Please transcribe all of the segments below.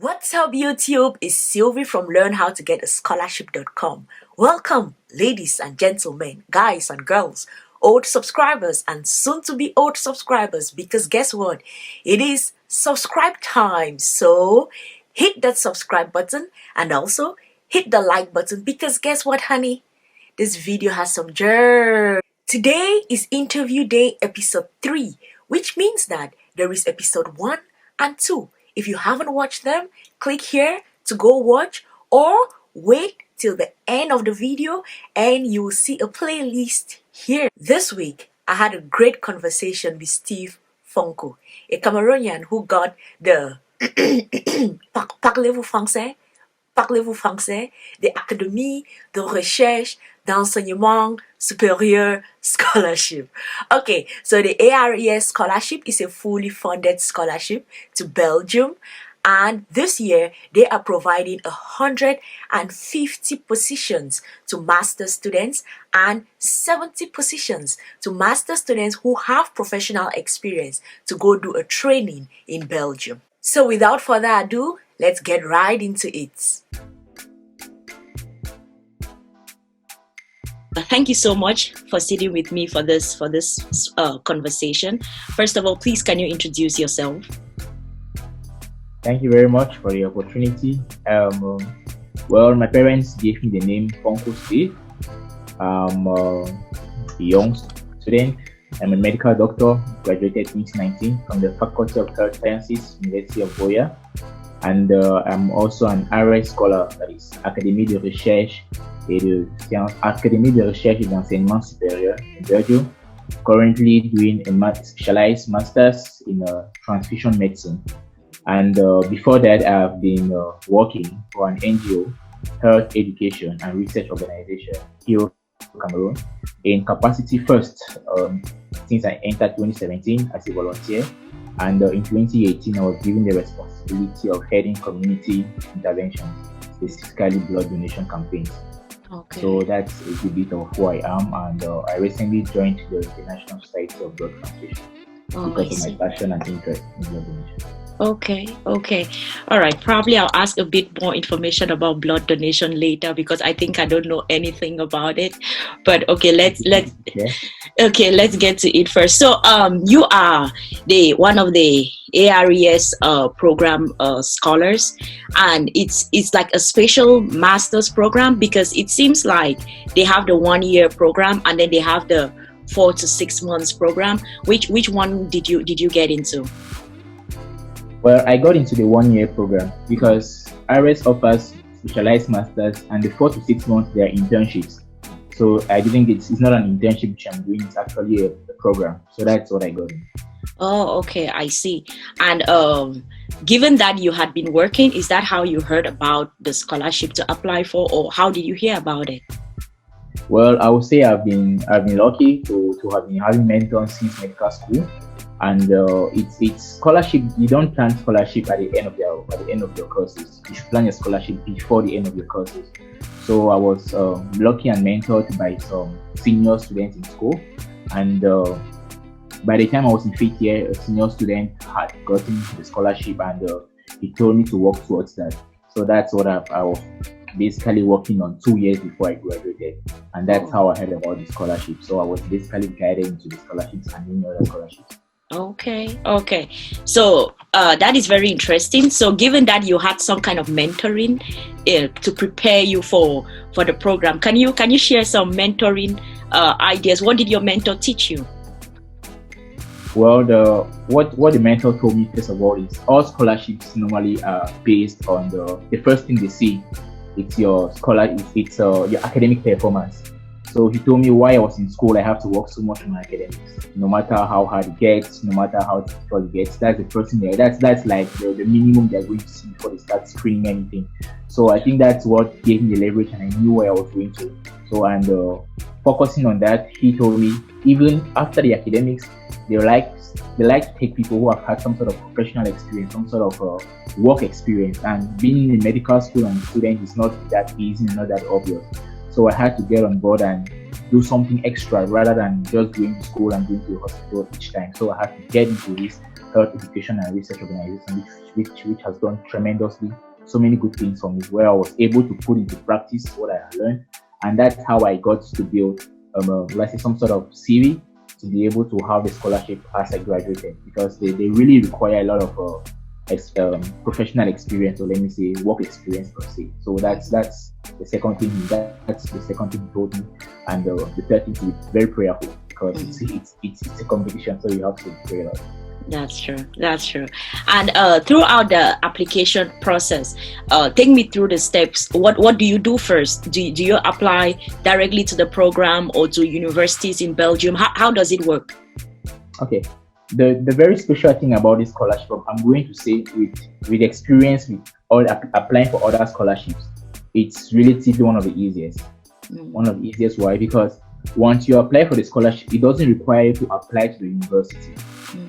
What's up, YouTube? It's Sylvie from LearnHowToGetAScholarship.com. Welcome, ladies and gentlemen, guys and girls, old subscribers and soon-to-be old subscribers, because guess what? It is subscribe time. So hit that subscribe button and also hit the like button, because guess what, honey? This video has some germ. Today is interview day episode 3, which means that there is episode 1 and 2. If you haven't watched them, click here to go watch, or wait till the end of the video and you will see a playlist here. This week, I had a great conversation with Steve Fonkou, a Cameroonian who got the Parlez-vous français? Parlez-vous français? The Académie de Recherche d'Enseignement Supérieur Scholarship. Okay, so the ARES scholarship is a fully funded scholarship to Belgium, and this year they are providing 150 positions to master students and 70 positions to master students who have professional experience to go do a training in Belgium. So without further ado, let's get right into it. Thank you so much for sitting with me for this conversation. First of all, please, can you introduce yourself? Thank you very much for the opportunity. Well, my parents gave me the name Fonkou Steve. I'm a young student. I'm a medical doctor, graduated 2019 from the Faculty of Health Sciences, University of Boya. And I'm also an ARES scholar, that is Académie de Recherche et d'Enseignement Supérieur in Belgium. Currently doing a specialized master's in transfusion medicine. And before that, I've been working for an NGO, Health Education and Research Organization here in Cameroon, in capacity first since I entered 2017 as a volunteer. And in 2018, I was given the responsibility of heading community interventions, specifically blood donation campaigns. Okay. So that's a bit of who I am, and I recently joined the International Society of Blood Transfusion because of my passion and interest in blood donation. Okay. All right. Probably I'll ask a bit more information about blood donation later, because I think I don't know anything about it. But okay, let's get to it first. So you are one of the ARES program scholars, and it's like a special master's program, because it seems like they have the 1-year program and then they have the 4 to 6 months program. Which one did you get into? Well, I got into the 1-year program because ARES offers specialized masters, and the 4 to 6 months they are internships. So I didn't get, it's not an internship which I'm doing, it's actually a program. So that's what I got in. Oh, okay, I see. And given that you had been working, is that how you heard about the scholarship to apply for, or how did you hear about it? Well, I would say I've been lucky to have been having mentors since medical school. And it's scholarship. You don't plan scholarship at the end of your courses. You should plan your scholarship before the end of your courses. So I was lucky and mentored by some senior students in school, and by the time I was in 5th year, a senior student had gotten the scholarship, and he told me to work towards that. So that's what I was basically working on 2 years before I graduated, and that's how I heard about the scholarship. So I was basically guided into the scholarships and many other scholarships. Okay. So that is very interesting. So given that you had some kind of mentoring to prepare you for the program, can you share some mentoring ideas? What did your mentor teach you? Well, what the mentor told me, first of all, is all scholarships normally are based on the first thing they see. It's your it's your academic performance. So he told me while I was in school, I have to work so much on my academics. No matter how hard it gets, no matter how difficult it gets, that's the first thing there. That's like the minimum they're going to see before they start screening anything. So I think that's what gave me the leverage, and I knew where I was going to. So, and focusing on that, he told me even after the academics, they like to take people who have had some sort of professional experience, some sort of work experience. And being in medical school and student is not that easy, not that obvious. So I had to get on board and do something extra rather than just going to school and going to the hospital each time. So I had to get into this health education and research organization, which has done tremendously so many good things for me, where I was able to put into practice what I had learned, and that's how I got to build, let's say, some sort of CV to be able to have the scholarship as I graduated, because they really require a lot of professional experience, or let me say work experience per se. So that's the second thing. That's the second thing he told me, and the third thing to be very prayerful, because it's a competition, so you have to pray a lot. That's true. And throughout the application process, take me through the steps. What do you do first? Do you apply directly to the program or to universities in Belgium? How does it work? Okay. The very special thing about this scholarship, I'm going to say, with experience with all applying for other scholarships, it's relatively one of the easiest. One of the easiest. Why? Because once you apply for the scholarship, it doesn't require you to apply to the university.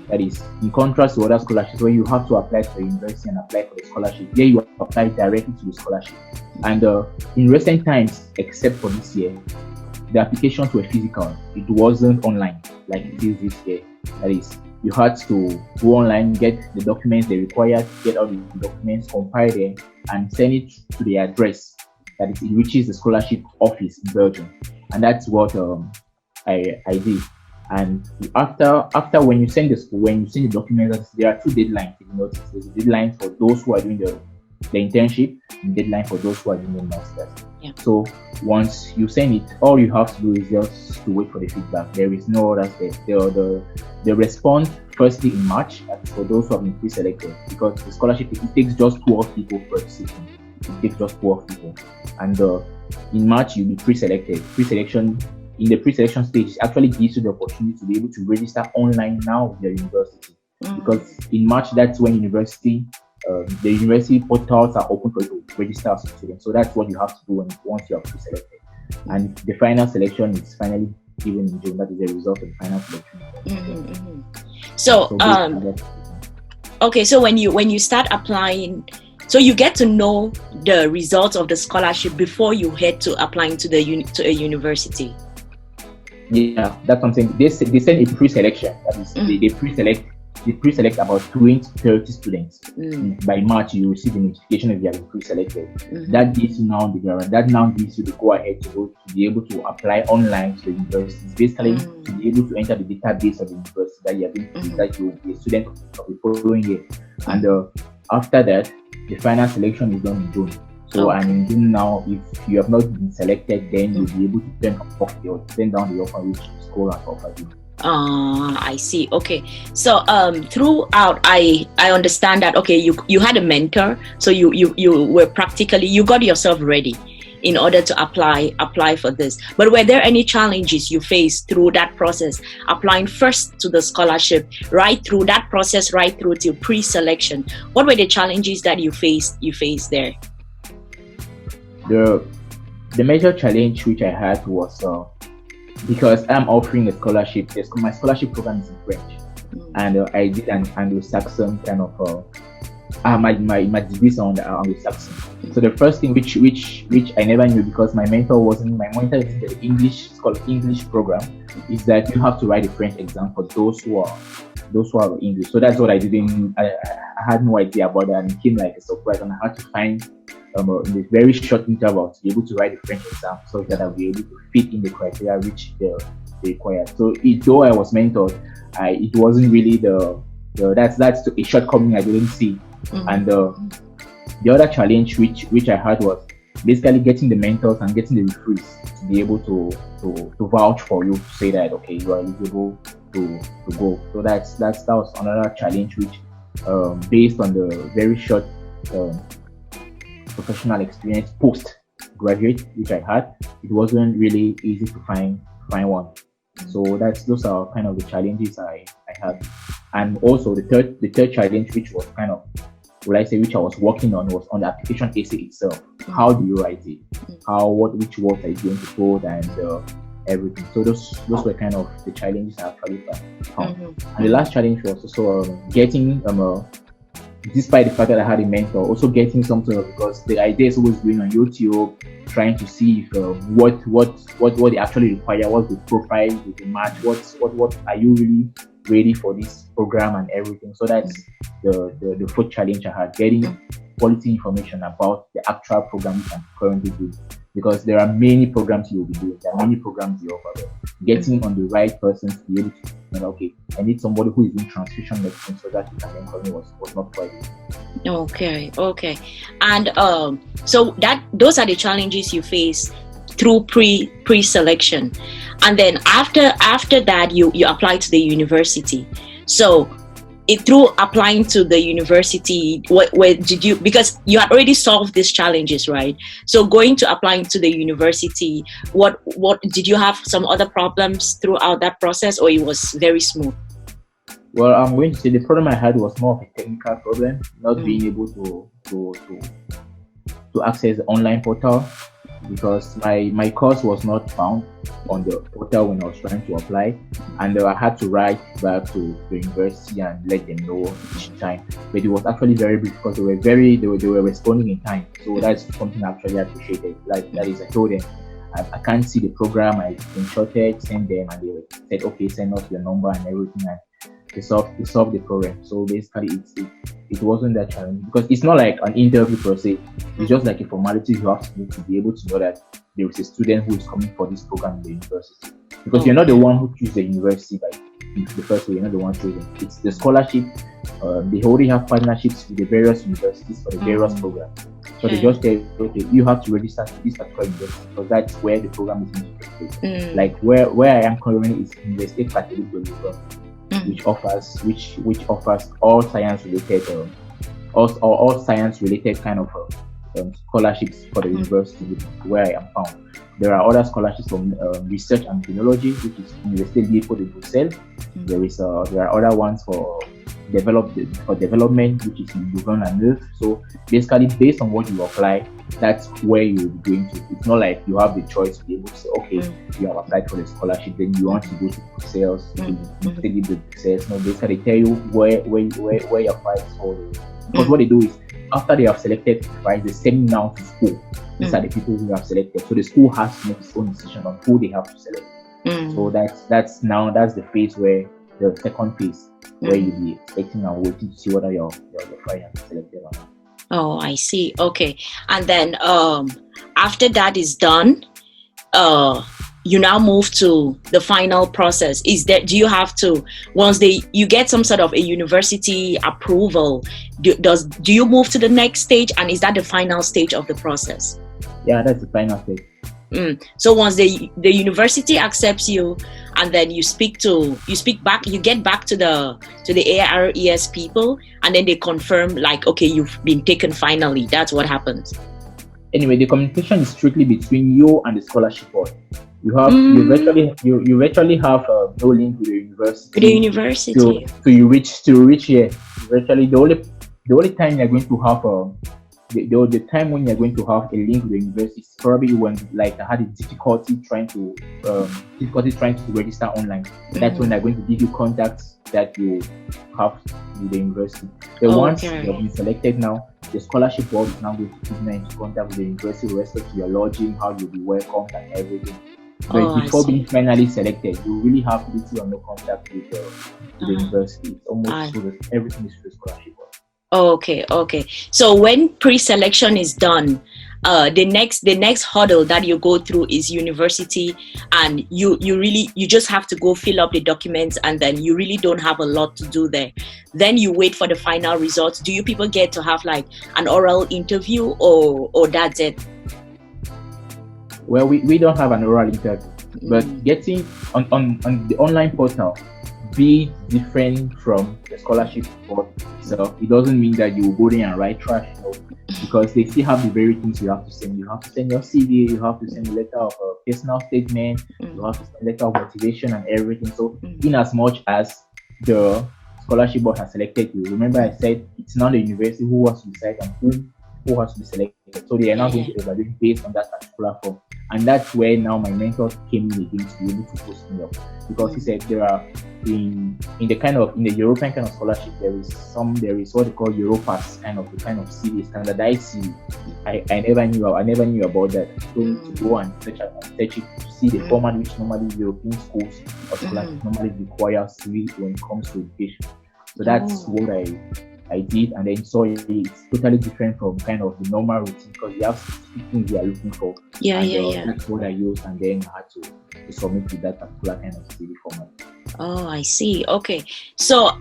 That is, in contrast to other scholarships where you have to apply to the university and apply for the scholarship, here you apply directly to the scholarship. And in recent times, except for this year, the applications were physical. It wasn't online like it is this year. That is, you had to go online, get the documents they required, get all the documents, compile them, and send it to the address that it reaches the scholarship office in Belgium. And that's what I did. And after when you send the documents, there are two deadlines. If you notice, there's a deadline for those who are doing the internship, and deadline for those who are doing the masters. Yeah. So once you send it, all you have to do is just to wait for the feedback. There is no other step. They respond firstly in March for those who have been pre-selected, because the scholarship, it takes just 12 people per season. It takes just 12 people, and in March you'll be pre-selected. In the pre-selection stage, it actually gives you the opportunity to be able to register online now with your university, because in March that's when the university portals are open for you to register as a student. So that's what you have to do once you are pre-selected, and the final selection is finally given in June. That is the result of the final selection. So okay, so when you start applying, so you get to know the results of the scholarship before you head to applying to a university. Yeah, that's something. They send a pre-selection. That is, they pre-select about 20 to 30 students. By March, you receive a notification if you have been pre-selected. That gives you now gives you the go-ahead to be able to apply online to the universities. Basically, to be able to enter the database of the university that you have been, that you will be a student of the following year. And after that, the final selection is done in June. So and in June now, if you have not been selected, then you'll be able to turn down the offer which the school has offered you. I see. Okay. So throughout, I understand that. Okay, you had a mentor, so you were practically, you got yourself ready in order to apply for this. But were there any challenges you faced through that process, applying first to the scholarship, right through that process, right through to pre-selection? What were the challenges that you faced there? The major challenge which I had was because I'm offering a scholarship. My scholarship program is in French, and I did an Anglo-Saxon kind of my degrees on Anglo-Saxon. So the first thing which I never knew, because my mentor is in the English program, is that you have to write a French exam for those who are English. So that's what I didn't. I had no idea about that, and it came like a surprise, and I had to find in a very short interval to be able to write a French exam so that I'll be able to fit in the criteria which they require. So though I was mentored, it wasn't really that's a shortcoming I didn't see. And the other challenge which I had was basically getting the mentors and getting the referees to be able to vouch for you, to say that okay, you are eligible to go. So that was another challenge which based on the very short professional experience post graduate which I had, it wasn't really easy to find one. So those are kind of the challenges I had. And also the third challenge, which was kind of, which I was working on, was on the application essay itself. How do you write it? Which words are you going to put, and everything. So those were kind of the challenges I actually found. And the last challenge was also getting despite the fact that I had a mentor, also getting some sort of, because the idea is always going on YouTube, trying to see if what they actually require, what's the profile, the match, what are you really ready for this program and everything. So that's the first challenge I had, getting quality information about the actual program you can currently do. Because there are many programs you will be doing, there are many programs you offer, but getting on the right person to be able to, okay, I need somebody who is in transfusion medicine so that you can then call me was not quite easy. Okay. And so those are the challenges you face through pre-selection. And then after that you apply to the university. So through applying to the university, where did you, because you had already solved these challenges, right? So going to applying to the university, what did you have some other problems throughout that process, or it was very smooth? Well, I'm going to say the problem I had was more of a technical problem, not being able to access the online portal, because my course was not found on the portal when I was trying to apply, and I had to write back to the university and let them know each time. But it was actually very brief because they were responding in time. So that's something I actually appreciated. Like, that is, I told them I can't see the program, I screenshotted, sent them, and they said, okay, send us your number and everything, and they solved the problem. So basically it wasn't that challenging, because it's not like an interview per se. It's just like a formality you have to do to be able to know that there is a student who is coming for this program in the university. Because you're not the one who chooses the university by the first way, you're not the one choosing. It's the scholarship. They already have partnerships with the various universities for the various programs. So they just say, okay, you have to register to this particular university because that's where the program is instituted. Like where I am currently is University Catholic Belgium, which offers all science related all science related kind of scholarships for the university where I am found. There are other scholarships from research and technology, which is Université Libre de Bruxelles. There are other ones for development, which is in Louvain-la-Neuve. So basically, based on what you apply, that's where you'll be going to. It's not like you have the choice to be able to say, okay, you have applied for the scholarship, then you want to go to Brussels, to study the Brussels. No, basically, they tell you where your file is for. Because what they do is, after they have selected, right, they send now to school. These are the people who have selected. So the school has to make its own decision on who they have to select. So that's the phase where the second phase where you'll be expecting and waiting to see whether your file has been selected or not. Oh, I see. Okay. And then after that is done, you now move to the final process. Do you have to, once you get some sort of a university approval, do you move to the next stage, and is that the final stage of the process? Yeah, that's the final stage. So once the university accepts you, and then you get back to the ARES people, and then they confirm, like, okay, you've been taken finally. That's what happens. Anyway, the communication is strictly between you and the scholarship board. You virtually have no link with the university. The university. So you reach here. Virtually the only time you're going to have the time when you're going to have a link with the university is probably when, like, I had a difficulty trying to register online. That's when they're going to give you contacts that you have with the university. Once you have been selected now, the scholarship board is now going to put you into contact with the university with respect to your lodging, how you'll be welcomed and everything. But before being finally selected, you really have little or no contact with the university. It's almost everything is through the scholarship board. Okay. So when pre-selection is done, the next hurdle that you go through is university, and you just have to go fill up the documents, and then you really don't have a lot to do there. Then you wait for the final results. Do you people get to have like an oral interview, or that's it? Well, we don't have an oral interview, but getting on the online portal be different from the scholarship board itself. It doesn't mean that you will go there and write trash, because they still have the very things you have to send. You have to send your CV, you have to send a letter of a personal statement, you have to send a letter of motivation and everything. So in as much as the scholarship board has selected you, remember I said it's not the university who wants to decide on whom who has to be selected. So they are now going to evaluate based on that particular form. And that's where now my mentor came in again to be able to post me up, because he said there are in the European kind of scholarship, there is what they call Europass kind of CV, standardized CV. I never knew about that. So to go and search it to see the format which normally European schools or scholarships normally require CV when it comes to education. So that's what I did, and then saw it's totally different from kind of the normal routine, because you have specific things they are looking for. That's what I used, and then I had to submit with that particular kind of CV format. Oh, I see. Okay. So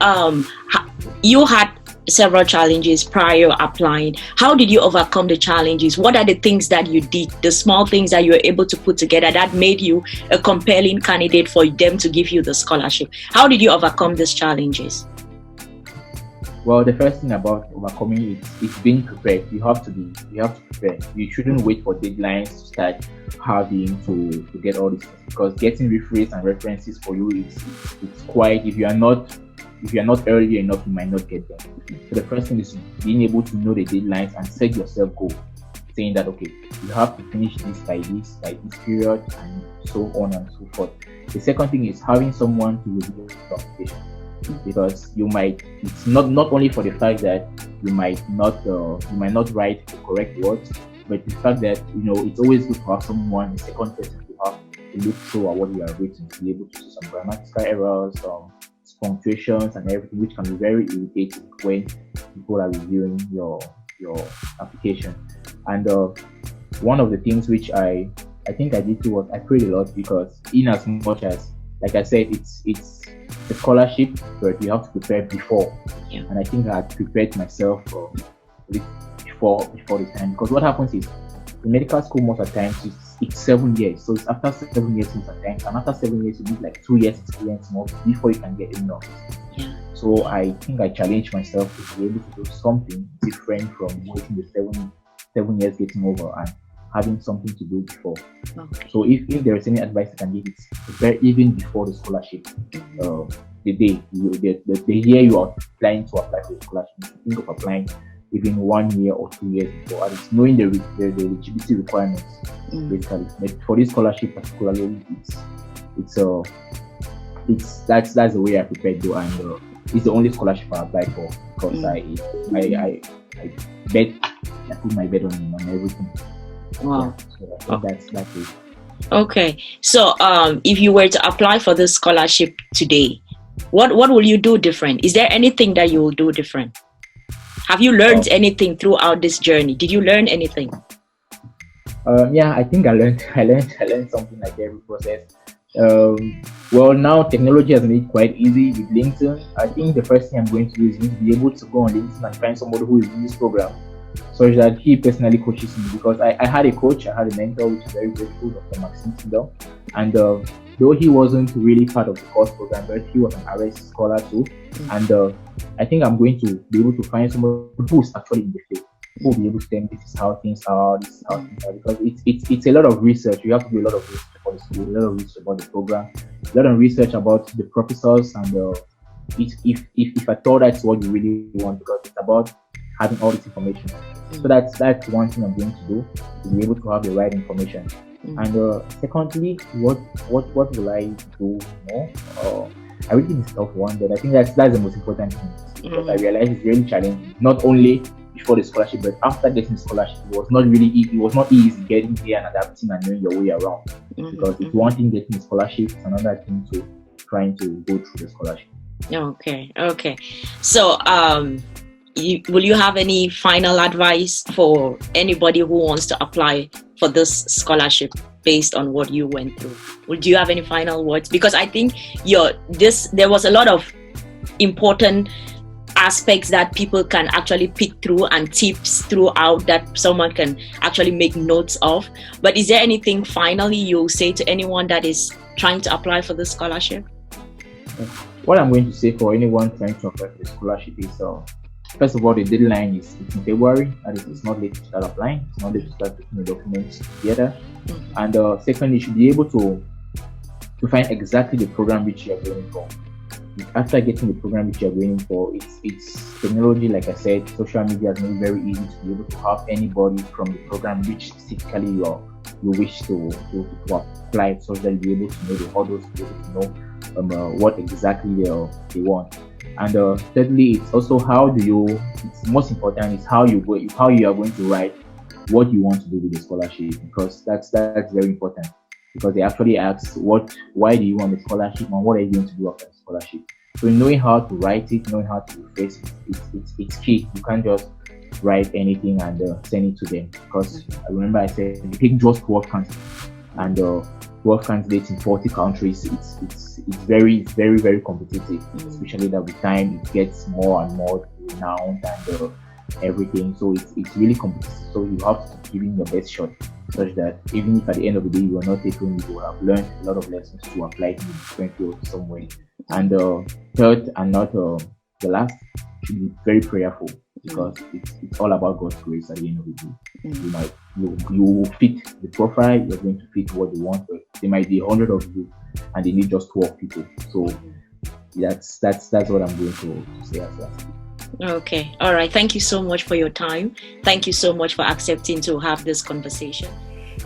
you had several challenges prior applying. How did you overcome the challenges? What are the things that you did, the small things that you were able to put together that made you a compelling candidate for them to give you the scholarship? How did you overcome these challenges? Well, the first thing about overcoming it's being prepared. You have to prepare. You shouldn't wait for deadlines to start having to get all these things, because getting referrals and references for you it's quite, if you are not early enough, you might not get them. So the first thing is being able to know the deadlines and set yourself goals, saying that okay, you have to finish this by this period, and so on and so forth. The second thing is having someone to review your application, because it's not only for the fact that you might not write the correct words, but the fact that it's always good to have someone, a second person, to have to look through at what you are written, to be able to see some grammatical errors, some punctuations and everything, which can be very irritating when people are reviewing your application. And one of the things which I think I did too was I prayed a lot, because in as much as, like I said, it's a scholarship, but you have to prepare before. And I think I had prepared myself before the time, because what happens is in medical school most of the time it's 7 years, so it's after 7 years most of the time, and after 7 years you need like 2 years experience more before you can get in office. So I think I challenged myself to be able to do something different from waiting the 7 years getting over and having something to do before. So if there is any advice I can give, it's prepare even before the scholarship. The year you are planning to apply for the scholarship, you should think of applying even 1 year or 2 years before, and it's knowing the eligibility requirements. Basically, but for this scholarship particularly, that's the way I prepared though, and it's the only scholarship I applied for, because I put my bet on everything. Wow. So that's it. Okay. So if you were to apply for this scholarship today, what will you do different? Is there anything that you will do different? Have you learned anything throughout this journey? Did you learn anything? I think I learned something like every process. Well, now technology has made it quite easy with LinkedIn. I think the first thing I'm going to do is to be able to go on LinkedIn and find somebody who is in this program, such that he personally coaches me, because I had a coach, I had a mentor, which is very grateful, Dr. Maxime Tidon. And though he wasn't really part of the course program, but he was an ARES scholar too. And I think I'm going to be able to find someone who is actually in the field, who will be able to tell me this is how things are, because it's a lot of research. You have to do a lot of research about the school, a lot of research about the program, a lot of research about the professors, and if I thought that's what you really want, because it's about having all this information. So that's one thing I'm going to do, to be able to have the right information. And secondly, what will I do more? I really did stuff one, but I think that's the most important thing, because I realized it's really challenging, not only before the scholarship, but after getting the scholarship. It was not easy getting here and adapting and knowing your way around, because it's one thing getting the scholarship, it's another thing to trying to go through the scholarship. Okay. So will you have any final advice for anybody who wants to apply for this scholarship based on what you went through? Do you have any final words? Because I think there was a lot of important aspects that people can actually pick through, and tips throughout that someone can actually make notes of. But is there anything finally you'll say to anyone that is trying to apply for the scholarship? What I'm going to say for anyone trying to apply for the scholarship is, first of all, the deadline is in February. That is, it's not late to start applying. It's not late to start putting the documents together. And secondly, you should be able to find exactly the program which you are going for. after getting the program which you're going for, it's technology. Like I said, social media has made it very easy to be able to have anybody from the program which specifically you wish to apply, so that you'll be able to know the hurdles, be able to know what exactly they want. And thirdly, it's also how do you. It's most important is how you are going to write what you want to do with the scholarship, because that's very important, because they actually ask why do you want the scholarship and what are you going to do after the scholarship. So knowing how to write it, knowing how to rephrase it, it's key. You can't just write anything and send it to them, because I remember I said you take just 12 candidates and 12 candidates in 40 countries. It's very very competitive, especially that with time it gets more and more renowned and everything. So it's really competitive. So you have to give in your best shot, such that even if at the end of the day you are not taken, you will have learned a lot of lessons to apply it in different fields somewhere. And third, and not the last, should be very prayerful, because it's all about God's grace at the end of the day. You will fit the profile, you're going to fit what they want, but there might be 100 of you and they need just 12 people. So that's what I'm going to say as well. Okay. All right. Thank you so much for your time. Thank you so much for accepting to have this conversation.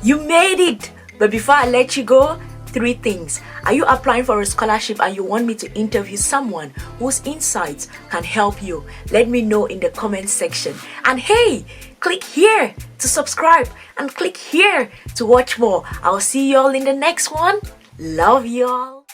You made it. But before I let you go, 3 things. Are you applying for a scholarship and you want me to interview someone whose insights can help you? Let me know in the comment section. And hey, click here to subscribe and click here to watch more. I'll see you all in the next one. Love you all.